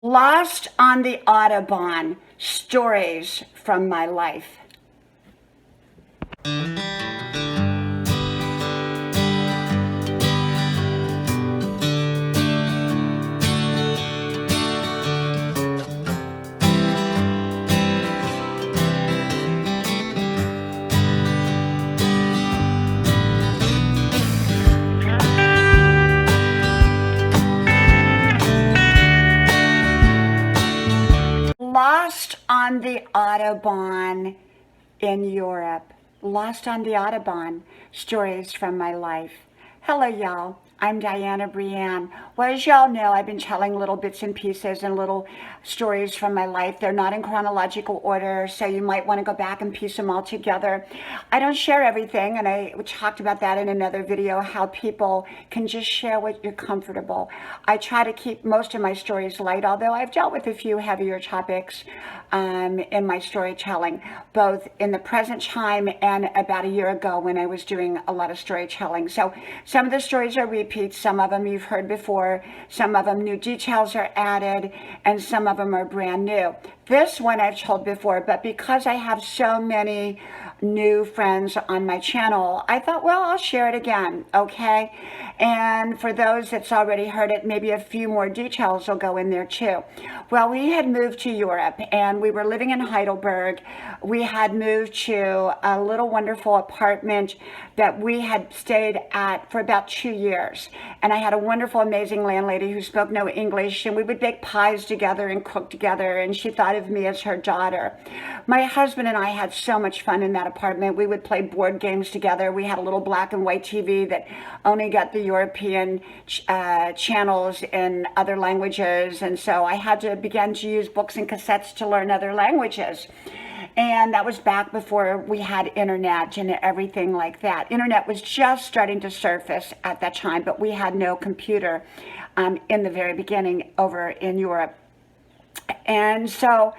Lost on the Autobahn, stories from my life. Lost on the Autobahn in Europe. Lost on the Autobahn, stories from my life. Hello, y'all. I'm Dianna Brianne. Well, as y'all know, I've been telling little bits and pieces and little stories from my life. They're not in chronological order, so you might want to go back and piece them all together. I don't share everything, and I talked about that in another video, how people can just share what you're comfortable. I try to keep most of my stories light, although I've dealt with a few heavier topics in my storytelling, both in the present time and about a year ago when I was doing a lot of storytelling. So some of the stories are repeats, some of them you've heard before, some of them new details are added, and some of them are brand new. This one I've told before, but because I have so many new friends on my channel, I thought, well, I'll share it again, okay? And for those that's already heard it, maybe a few more details will go in there too. Well, we had moved to Europe and we were living in Heidelberg. We had moved to a little wonderful apartment that we had stayed at for about 2 years. And I had a wonderful, amazing landlady who spoke no English, and we would bake pies together and cook together, and she thought of me as her daughter. My husband and I had so much fun in that apartment. We would play board games together. We had a little black and white TV that only got the European channels in other languages, and so I had to begin to use books and cassettes to learn other languages. And that was back before we had internet and everything like that. Internet was just starting to surface at that time, but we had no computer in the very beginning over in Europe. And so,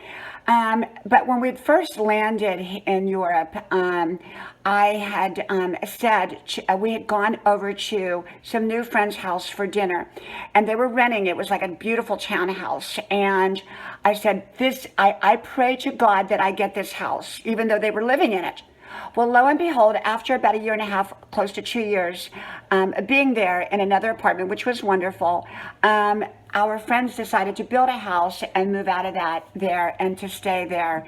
but when we first landed in Europe, I had said, we had gone over to some new friend's house for dinner, and they were renting. It was like a beautiful townhouse. And I said, I pray to God that I get this house, even though they were living in it. Well, lo and behold, after about 1.5 years, close to 2 years, being there in another apartment, which was wonderful, our friends decided to build a house and move out of that there and to stay there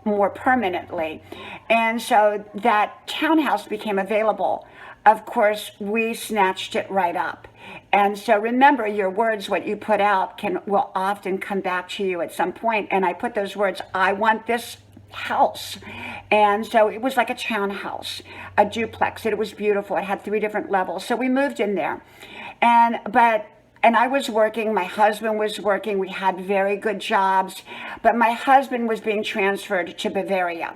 more permanently. And so that townhouse became available. Of course, we snatched it right up. And so remember, your words, what you put out will often come back to you at some point. And I put those words, I want this house. And so it was like a townhouse, a duplex. It was beautiful. It had 3 different levels. So we moved in there. And I was working, my husband was working, we had very good jobs, but my husband was being transferred to Bavaria.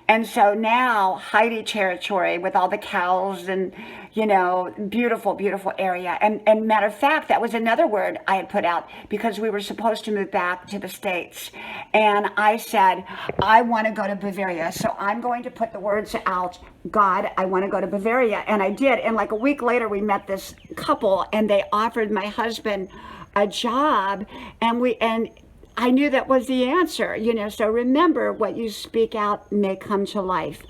And so now, Heidi territory with all the cows and, you know, beautiful, beautiful area. And matter of fact, that was another word I had put out because we were supposed to move back to the States. And I said, I want to go to Bavaria. So I'm going to put the words out, God, I want to go to Bavaria. And I did. And like a week later, we met this couple and they offered my husband a job. And I knew that was the answer, you know. So remember, what you speak out may come to life.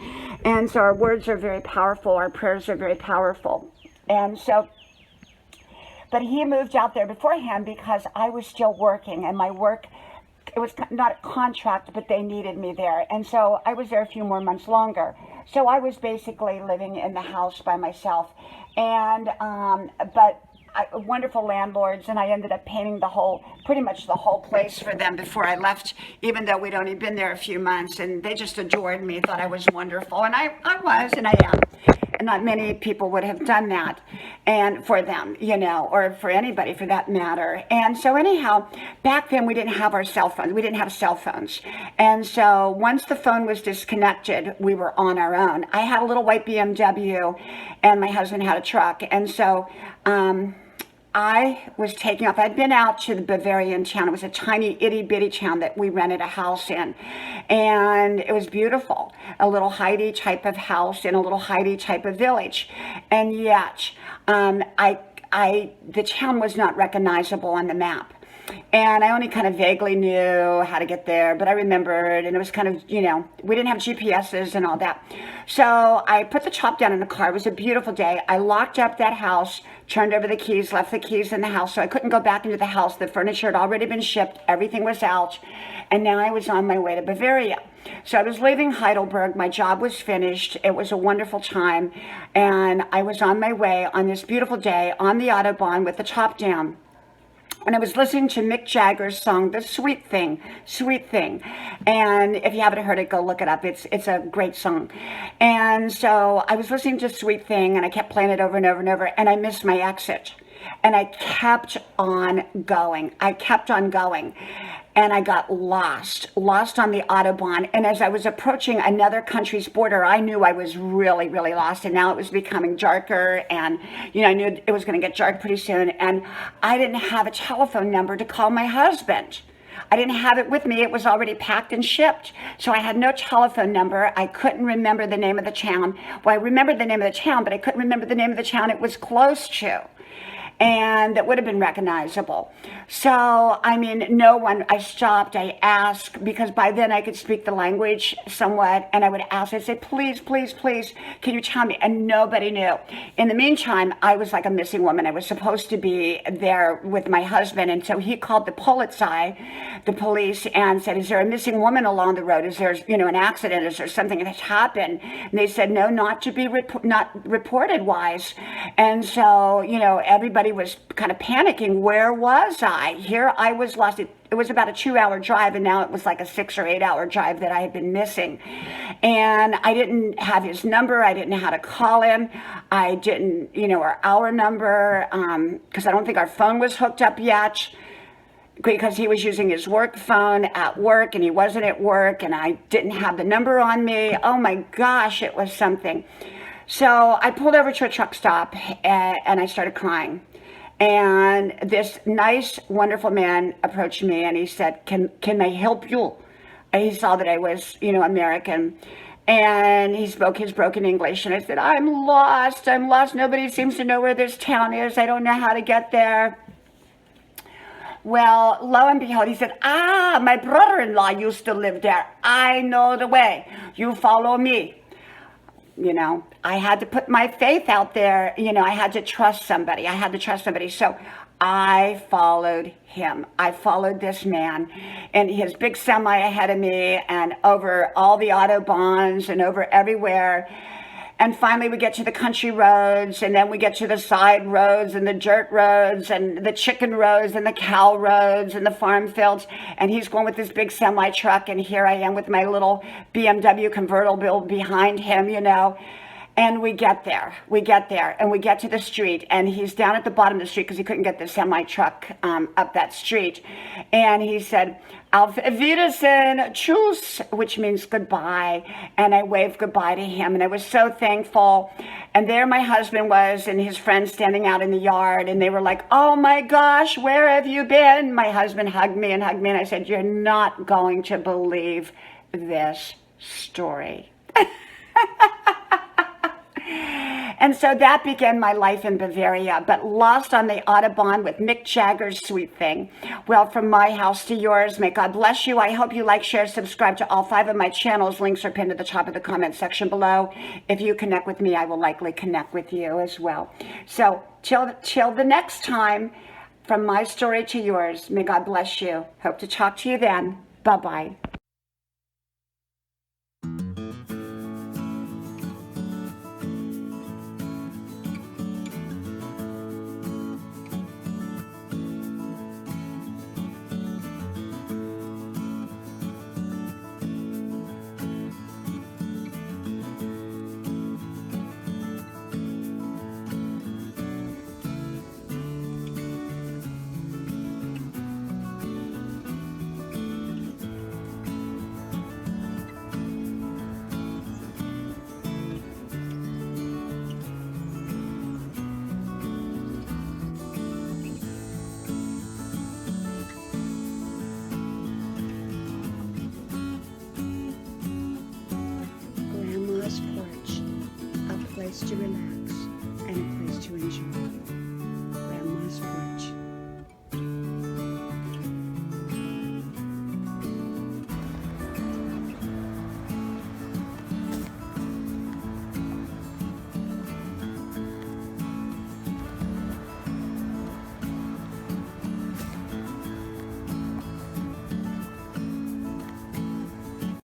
And so our words are very powerful. Our prayers are very powerful. And so, but he moved out there beforehand because I was still working, and my work, it was not a contract, but they needed me there. And so I was there a few more months longer. So I was basically living in the house by myself. And, wonderful landlords, and I ended up painting pretty much the whole place for them before I left, even though we'd only been there a few months, and they just adored me, thought I was wonderful, and I was, and I am. And not many people would have done that and for them, you know, or for anybody for that matter. And so anyhow, back then we didn't have our cell phones. We didn't have cell phones. And so once the phone was disconnected, we were on our own. I had a little white BMW and my husband had a truck. And so, I was taking off. I'd been out to the Bavarian town. It was a tiny itty bitty town that we rented a house in. And it was beautiful. A little Heidi type of house in a little Heidi type of village. And yet, the town was not recognizable on the map. And I only kind of vaguely knew how to get there, but I remembered, and it was kind of, we didn't have GPSs and all that. So I put the chop down in the car. It was a beautiful day. I locked up that house, turned over the keys, left the keys in the house, so I couldn't go back into the house. The furniture had already been shipped. Everything was out. And now I was on my way to Bavaria. So I was leaving Heidelberg. My job was finished. It was a wonderful time. And I was on my way on this beautiful day on the Autobahn with the top down. And I was listening to Mick Jagger's song, The Sweet Thing, Sweet Thing. And if you haven't heard it, go look it up. It's a great song. And so I was listening to Sweet Thing, and I kept playing it over and over and over, and I missed my exit. And I kept on going. And I got lost on the Autobahn. And as I was approaching another country's border, I knew I was really, really lost. And now it was becoming darker. And, I knew it was going to get dark pretty soon. And I didn't have a telephone number to call my husband. I didn't have it with me. It was already packed and shipped. So I had no telephone number. I couldn't remember the name of the town. Well, I remembered the name of the town, but I couldn't remember the name of the town it was close to. And that would have been recognizable. So, no one, I stopped, I asked, because by then I could speak the language somewhat, and I would ask, I'd say, please, please, please, can you tell me? And nobody knew. In the meantime, I was like a missing woman. I was supposed to be there with my husband, and so he called the Polizei, the police, and said, is there a missing woman along the road? Is there, an accident? Is there something that's happened? And they said, no, not to be not reported wise. And so, everybody was kind of panicking. Where was I? Here I was lost. It was about a 2-hour drive, and now it was like a 6 or 8 hour drive that I had been missing. And I didn't have his number. I didn't know how to call him. I didn't, our number, because I don't think our phone was hooked up yet, because he was using his work phone at work, and he wasn't at work, and I didn't have the number on me. Oh my gosh, it was something. So I pulled over to a truck stop, and I started crying. And this nice, wonderful man approached me, and he said, can I help you? And he saw that I was, American. And he spoke his broken English. And I said, I'm lost. Nobody seems to know where this town is. I don't know how to get there. Well, lo and behold, he said, my brother-in-law used to live there. I know the way. You follow me. I had to put my faith out there. I had to trust somebody. So I followed him. I followed this man and his big semi ahead of me, and over all the Autobahns and over everywhere. And finally we get to the country roads, and then we get to the side roads and the dirt roads and the chicken roads and the cow roads and the farm fields. And he's going with this big semi truck, and here I am with my little BMW convertible behind him, And we get there, and we get to the street, and he's down at the bottom of the street because he couldn't get the semi-truck up that street. And he said, Auf Wiedersehen, tschüss, which means goodbye. And I waved goodbye to him, and I was so thankful. And there my husband was, and his friends standing out in the yard, and they were like, oh my gosh, where have you been? My husband hugged me, and I said, you're not going to believe this story. And so that began my life in Bavaria, but lost on the Autobahn with Mick Jagger's Sweet Thing. Well, from my house to yours, may God bless you. I hope you like, share, subscribe to all 5 of my channels. Links are pinned at the top of the comment section below. If you connect with me, I will likely connect with you as well. So till the next time, from my story to yours, may God bless you. Hope to talk to you then. Bye-bye. Porch, a place to relax.